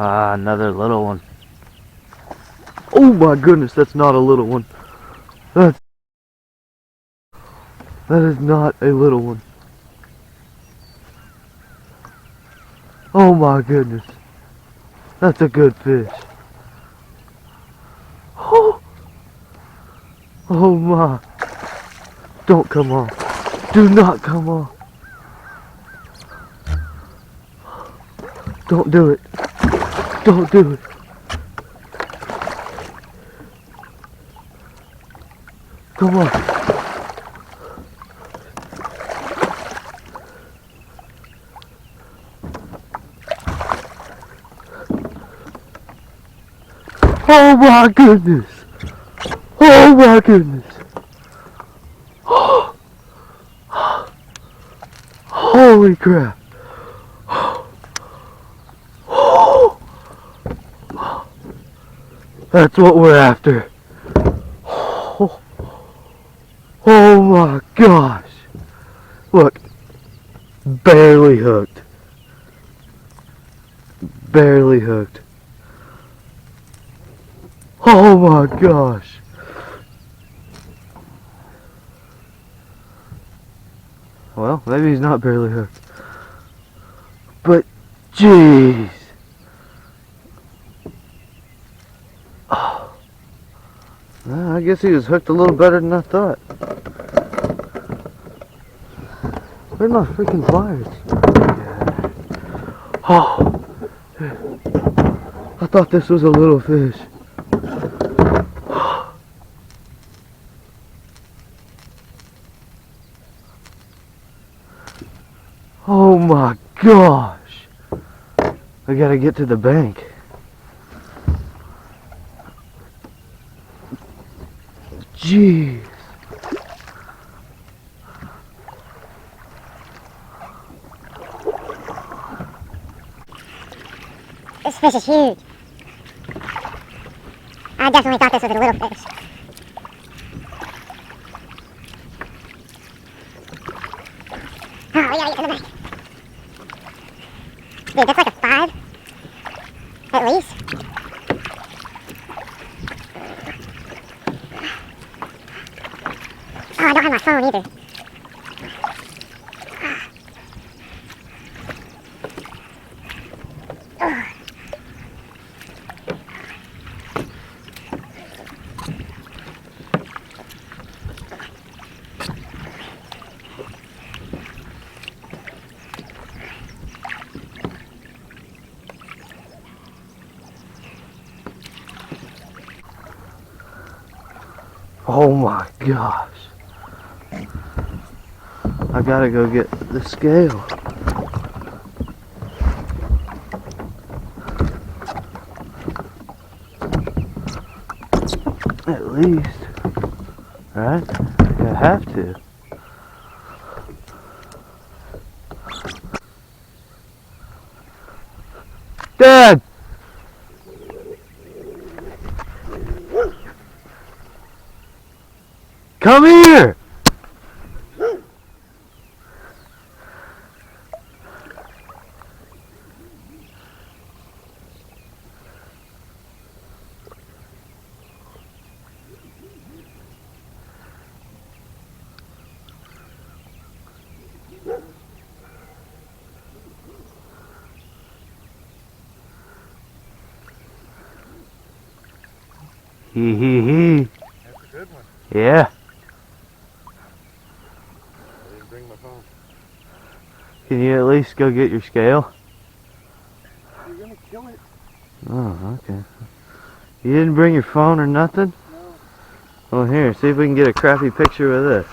Ah, another little one. Oh my goodness, that's not a little one. That is not a little one. Oh my goodness. That's a good fish. Oh, oh my. Don't come off. Do not come off. Don't do it. Don't do it. Come on. Oh my goodness. Oh my goodness. Holy crap. That's what we're after. Oh my gosh. Look. Barely hooked. Barely hooked. Oh my gosh. Well, maybe he's not barely hooked. But, jeez. Oh. Well, I guess he was hooked a little better than I thought. Where's my freaking pliers? Oh. I thought this was a little fish. Oh my gosh. I gotta get to the bank. Jeez. This fish is huge. I definitely thought this was a little fish. Oh, we gotta get to the bank. Dude, that's like a 5. At least. Oh, I don't have my phone either. Oh my gosh. I gotta go get the scale. At least. Right? I have to. Dad! Come here! Hee hee hee. That's a good one. Yeah. I didn't bring my phone. Can you at least go get your scale? You're gonna kill it. Oh, okay. You didn't bring your phone or nothing? No. Well, here, see if we can get a crappy picture of this.